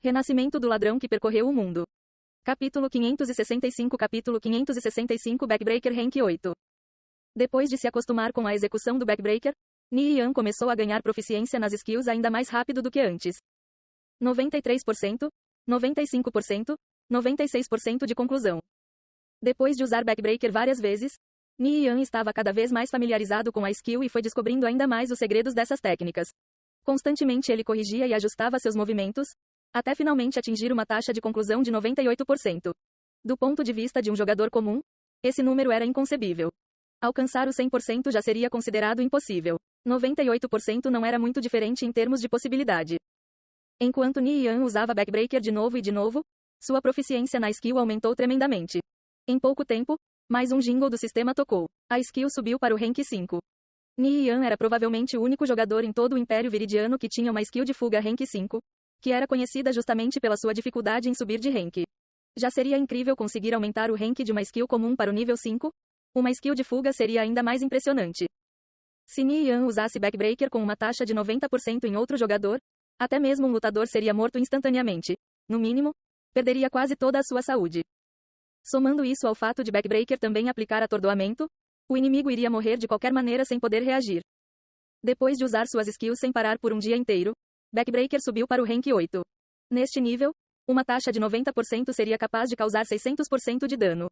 Renascimento do ladrão que percorreu o mundo. Capítulo 565 Backbreaker Rank 8. Depois de se acostumar com a execução do Backbreaker, Ni Yan começou a ganhar proficiência nas skills ainda mais rápido do que antes. 93%, 95%, 96% de conclusão. Depois de usar Backbreaker várias vezes, Ni Yan estava cada vez mais familiarizado com a skill e foi descobrindo ainda mais os segredos dessas técnicas. Constantemente ele corrigia e ajustava seus movimentos, até finalmente atingir uma taxa de conclusão de 98%. Do ponto de vista de um jogador comum, esse número era inconcebível. Alcançar o 100% já seria considerado impossível. 98% não era muito diferente em termos de possibilidade. Enquanto Ni Yan usava Backbreaker de novo, sua proficiência na skill aumentou tremendamente. Em pouco tempo, mais um jingle do sistema tocou. A skill subiu para o rank 5. Ni Yan era provavelmente o único jogador em todo o Império Viridiano que tinha uma skill de fuga rank 5, que era conhecida justamente pela sua dificuldade em subir de rank. Já seria incrível conseguir aumentar o rank de uma skill comum para o nível 5, uma skill de fuga seria ainda mais impressionante. Se Ni Yan usasse Backbreaker com uma taxa de 90% em outro jogador, até mesmo um lutador seria morto instantaneamente. No mínimo, perderia quase toda a sua saúde. Somando isso ao fato de Backbreaker também aplicar atordoamento, o inimigo iria morrer de qualquer maneira sem poder reagir. Depois de usar suas skills sem parar por um dia inteiro, Backbreaker subiu para o rank 8. Neste nível, uma taxa de 90% seria capaz de causar 600% de dano.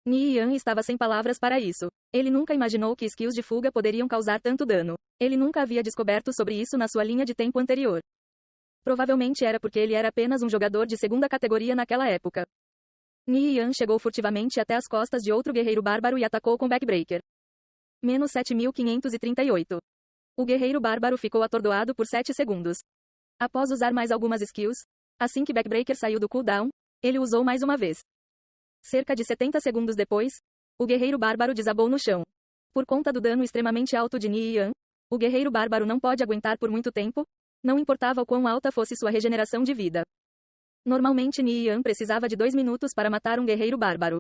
Ni Yan estava sem palavras para isso. Ele nunca imaginou que skills de fuga poderiam causar tanto dano. Ele nunca havia descoberto sobre isso na sua linha de tempo anterior. Provavelmente era porque ele era apenas um jogador de segunda categoria naquela época. Ni Yan chegou furtivamente até as costas de outro guerreiro bárbaro e atacou com Backbreaker. Menos 7.538. O guerreiro bárbaro ficou atordoado por 7 segundos. Após usar mais algumas skills, assim que Backbreaker saiu do cooldown, ele usou mais uma vez. Cerca de 70 segundos depois, o guerreiro bárbaro desabou no chão. Por conta do dano extremamente alto de Ni Yan, o guerreiro bárbaro não pode aguentar por muito tempo, não importava o quão alta fosse sua regeneração de vida. Normalmente Ni Yan precisava de 2 minutos para matar um guerreiro bárbaro.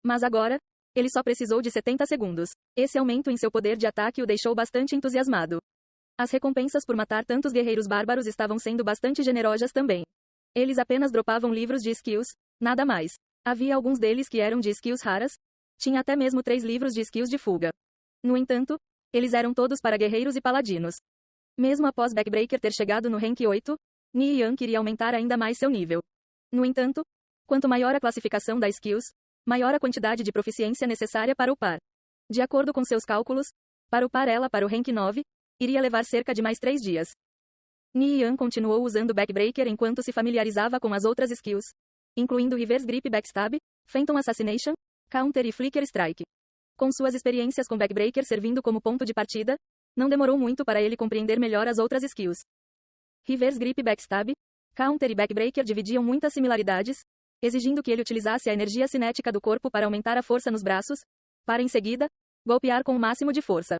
Mas agora, ele só precisou de 70 segundos. Esse aumento em seu poder de ataque o deixou bastante entusiasmado. As recompensas por matar tantos guerreiros bárbaros estavam sendo bastante generosas também. Eles apenas dropavam livros de skills, nada mais. Havia alguns deles que eram de skills raras, tinha até mesmo 3 livros de skills de fuga. No entanto, eles eram todos para guerreiros e paladinos. Mesmo após Backbreaker ter chegado no rank 8, Ni Yan queria aumentar ainda mais seu nível. No entanto, quanto maior a classificação da skills, maior a quantidade de proficiência necessária para upar. De acordo com seus cálculos, para upar ela para o rank 9, iria levar cerca de mais 3 dias. Ni Yan continuou usando Backbreaker enquanto se familiarizava com as outras skills, incluindo Reverse Grip Backstab, Phantom Assassination, Counter e Flicker Strike. Com suas experiências com Backbreaker servindo como ponto de partida, não demorou muito para ele compreender melhor as outras skills. Reverse Grip Backstab, Counter e Backbreaker dividiam muitas similaridades, exigindo que ele utilizasse a energia cinética do corpo para aumentar a força nos braços, para em seguida, golpear com o máximo de força.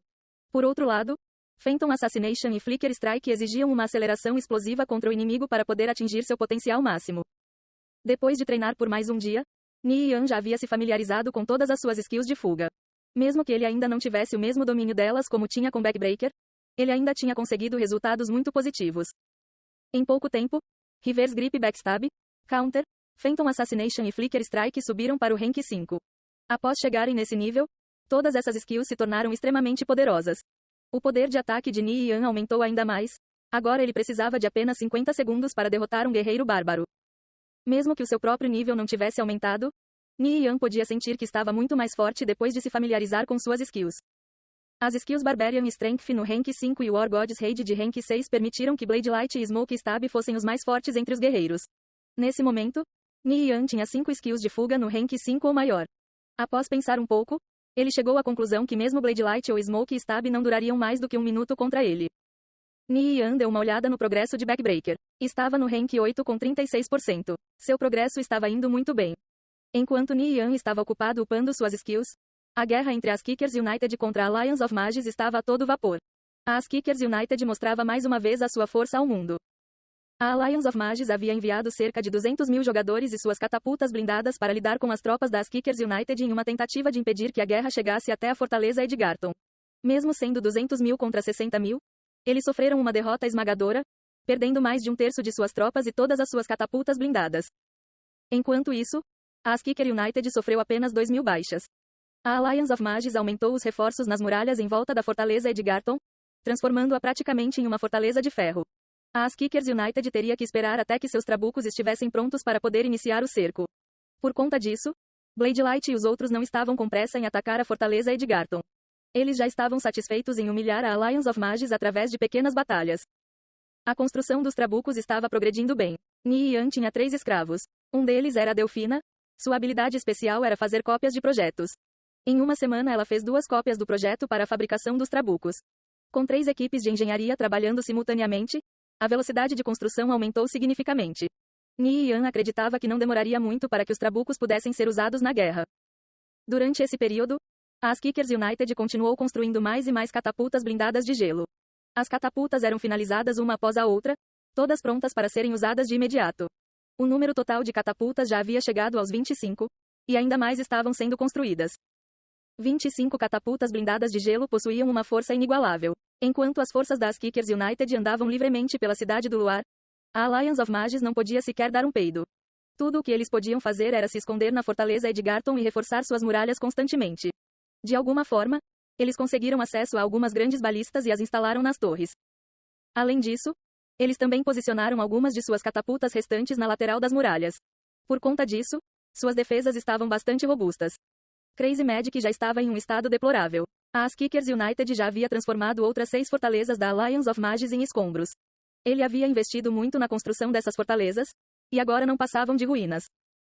Por outro lado, Phantom Assassination e Flicker Strike exigiam uma aceleração explosiva contra o inimigo para poder atingir seu potencial máximo. Depois de treinar por mais um dia, Ni Yan já havia se familiarizado com todas as suas skills de fuga. Mesmo que ele ainda não tivesse o mesmo domínio delas como tinha com Backbreaker, ele ainda tinha conseguido resultados muito positivos. Em pouco tempo, Reverse Grip Backstab, Counter, Phantom Assassination e Flicker Strike subiram para o rank 5. Após chegarem nesse nível, todas essas skills se tornaram extremamente poderosas. O poder de ataque de Ni Yan aumentou ainda mais, agora ele precisava de apenas 50 segundos para derrotar um guerreiro bárbaro. Mesmo que o seu próprio nível não tivesse aumentado, Ni Yan podia sentir que estava muito mais forte depois de se familiarizar com suas skills. As skills Barbarian Strength no rank 5 e War God's Raid de rank 6 permitiram que Blade Light e Smoke Stab fossem os mais fortes entre os guerreiros. Nesse momento, Ni Yan tinha 5 skills de fuga no rank 5 ou maior. Após pensar um pouco, ele chegou à conclusão que mesmo Blade Light ou Smoke Stab não durariam mais do que 1 minuto contra ele. Ni Yan deu uma olhada no progresso de Backbreaker. Estava no rank 8 com 36%. Seu progresso estava indo muito bem. Enquanto Ni Yan estava ocupado upando suas skills, a guerra entre as Kickers United contra a Alliance of Mages estava a todo vapor. A As Kickers United mostrava mais uma vez a sua força ao mundo. A Alliance of Mages havia enviado cerca de 200.000 jogadores e suas catapultas blindadas para lidar com as tropas das Kickers United em uma tentativa de impedir que a guerra chegasse até a fortaleza Edgarton. Mesmo sendo 200.000 contra 60.000, eles sofreram uma derrota esmagadora, perdendo mais de um terço de suas tropas e todas as suas catapultas blindadas. Enquanto isso, a Askiker United sofreu apenas 2.000 baixas. A Alliance of Mages aumentou os reforços nas muralhas em volta da fortaleza Edgarton, transformando-a praticamente em uma fortaleza de ferro. A Askikers United teria que esperar até que seus trabucos estivessem prontos para poder iniciar o cerco. Por conta disso, Bladelight e os outros não estavam com pressa em atacar a fortaleza Edgarton. Eles já estavam satisfeitos em humilhar a Alliance of Mages através de pequenas batalhas. A construção dos trabucos estava progredindo bem. Ni Yan tinha 3 escravos. Um deles era a Delfina. Sua habilidade especial era fazer cópias de projetos. Em uma semana ela fez 2 cópias do projeto para a fabricação dos trabucos. Com 3 equipes de engenharia trabalhando simultaneamente, a velocidade de construção aumentou significativamente. Ni Yan acreditava que não demoraria muito para que os trabucos pudessem ser usados na guerra. Durante esse período, a Askikers United continuou construindo mais e mais catapultas blindadas de gelo. As catapultas eram finalizadas uma após a outra, todas prontas para serem usadas de imediato. O número total de catapultas já havia chegado aos 25, e ainda mais estavam sendo construídas. 25 catapultas blindadas de gelo possuíam uma força inigualável. Enquanto as forças da Askikers United andavam livremente pela cidade do luar, a Alliance of Mages não podia sequer dar um peido. Tudo o que eles podiam fazer era se esconder na fortaleza Edgarton e reforçar suas muralhas constantemente. De alguma forma, eles conseguiram acesso a algumas grandes balistas e as instalaram nas torres. Além disso, eles também posicionaram algumas de suas catapultas restantes na lateral das muralhas. Por conta disso, suas defesas estavam bastante robustas. Crazy Magic já estava em um estado deplorável. A Askikers United já havia transformado outras 6 fortalezas da Alliance of Mages em escombros. Ele havia investido muito na construção dessas fortalezas, e agora não passavam de ruínas.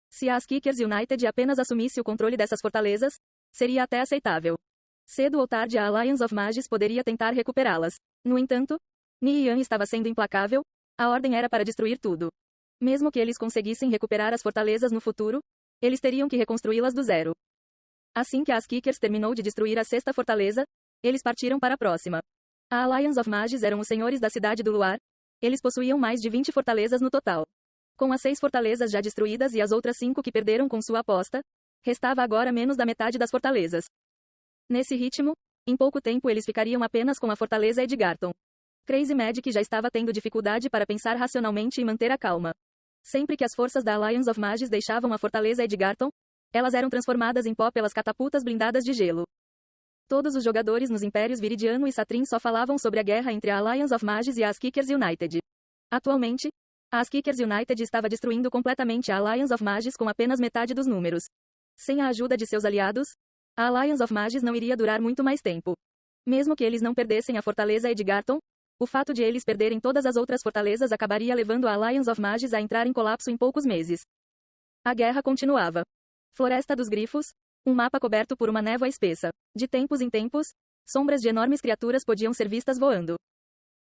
Se a Askikers United apenas assumisse o controle dessas fortalezas, seria até aceitável. Cedo ou tarde a Alliance of Mages poderia tentar recuperá-las. No entanto, Ni Yan estava sendo implacável, a ordem era para destruir tudo. Mesmo que eles conseguissem recuperar as fortalezas no futuro, eles teriam que reconstruí-las do zero. Assim que a Askikers terminou de destruir a 6ª fortaleza, eles partiram para a próxima. A Alliance of Mages eram os senhores da cidade do luar, eles possuíam mais de 20 fortalezas no total. Com as 6 fortalezas já destruídas e as outras 5 que perderam com sua aposta, restava agora menos da metade das fortalezas. Nesse ritmo, em pouco tempo eles ficariam apenas com a fortaleza Edgarton. Crazy Magic já estava tendo dificuldade para pensar racionalmente e manter a calma. Sempre que as forças da Alliance of Mages deixavam a fortaleza Edgarton, elas eram transformadas em pó pelas catapultas blindadas de gelo. Todos os jogadores nos Impérios Viridiano e Satrin só falavam sobre a guerra entre a Alliance of Mages e a Askikers United. Atualmente, a Askikers United estava destruindo completamente a Alliance of Mages com apenas metade dos números. Sem a ajuda de seus aliados, a Alliance of Mages não iria durar muito mais tempo. Mesmo que eles não perdessem a fortaleza Edgarton, o fato de eles perderem todas as outras fortalezas acabaria levando a Alliance of Mages a entrar em colapso em poucos meses. A guerra continuava. Floresta dos Grifos, um mapa coberto por uma névoa espessa. De tempos em tempos, sombras de enormes criaturas podiam ser vistas voando.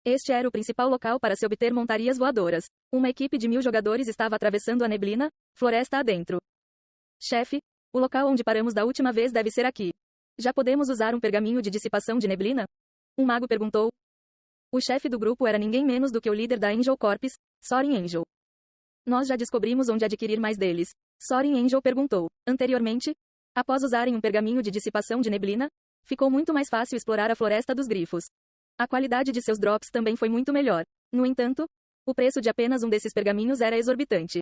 Este era o principal local para se obter montarias voadoras. Uma equipe de 1000 jogadores estava atravessando a neblina, floresta adentro. Chefe, o local onde paramos da última vez deve ser aqui. Já podemos usar um pergaminho de dissipação de neblina? Um mago perguntou. O chefe do grupo era ninguém menos do que o líder da Angel Corps, Soaring Angel. Nós já descobrimos onde adquirir mais deles. Soaring Angel perguntou. Anteriormente, após usarem um pergaminho de dissipação de neblina, ficou muito mais fácil explorar a Floresta dos Grifos. A qualidade de seus drops também foi muito melhor. No entanto, o preço de apenas um desses pergaminhos era exorbitante.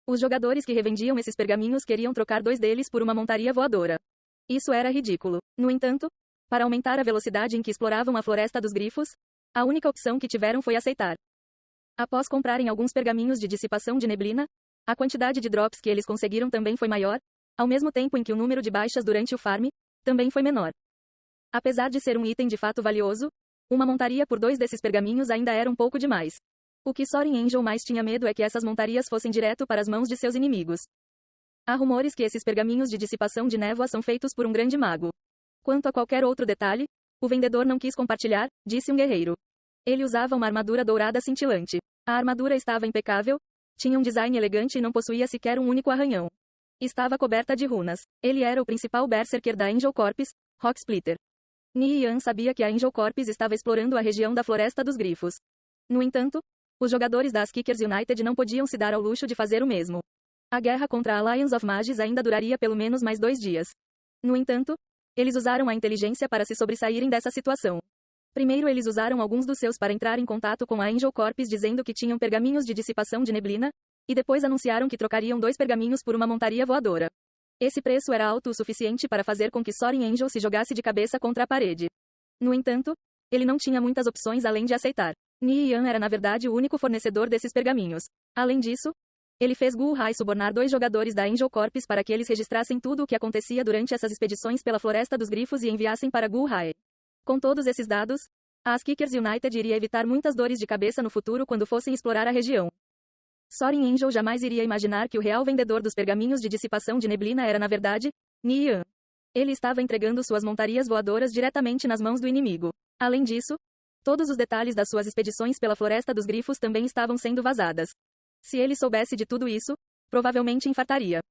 Os jogadores que revendiam esses pergaminhos queriam trocar 2 deles por uma montaria voadora. Isso era ridículo. No entanto, para aumentar a velocidade em que exploravam a Floresta dos Grifos, a única opção que tiveram foi aceitar. Após comprarem alguns pergaminhos de dissipação de neblina, a quantidade de drops que eles conseguiram também foi maior, ao mesmo tempo em que o número de baixas durante o farm também foi menor. Apesar de ser um item de fato valioso, uma montaria por 2 desses pergaminhos ainda era um pouco demais. O que Soaring Angel mais tinha medo é que essas montarias fossem direto para as mãos de seus inimigos. Há rumores que esses pergaminhos de dissipação de névoa são feitos por um grande mago. Quanto a qualquer outro detalhe, o vendedor não quis compartilhar, disse um guerreiro. Ele usava uma armadura dourada cintilante. A armadura estava impecável, tinha um design elegante e não possuía sequer um único arranhão. Estava coberta de runas. Ele era o principal berserker da Angel Corps, Rock Splitter. Ni Yan sabia que a Angel Corps estava explorando a região da Floresta dos Grifos. No entanto, os jogadores da Askikers United não podiam se dar ao luxo de fazer o mesmo. A guerra contra a Alliance of Mages ainda duraria pelo menos mais 2 dias. No entanto, eles usaram a inteligência para se sobressaírem dessa situação. Primeiro eles usaram alguns dos seus para entrar em contato com a Angel Corps dizendo que tinham pergaminhos de dissipação de neblina, e depois anunciaram que trocariam 2 pergaminhos por uma montaria voadora. Esse preço era alto o suficiente para fazer com que Soaring Angel se jogasse de cabeça contra a parede. No entanto, ele não tinha muitas opções além de aceitar. Ni Yan era na verdade o único fornecedor desses pergaminhos. Além disso, ele fez Gu Hai subornar 2 jogadores da Angel Corps para que eles registrassem tudo o que acontecia durante essas expedições pela Floresta dos Grifos e enviassem para Gu Hai. Com todos esses dados, a Kickers United iria evitar muitas dores de cabeça no futuro quando fossem explorar a região. Soaring Angel jamais iria imaginar que o real vendedor dos pergaminhos de dissipação de neblina era na verdade, Ni Yan. Ele estava entregando suas montarias voadoras diretamente nas mãos do inimigo. Além disso, todos os detalhes das suas expedições pela Floresta dos Grifos também estavam sendo vazadas. Se ele soubesse de tudo isso, provavelmente infartaria.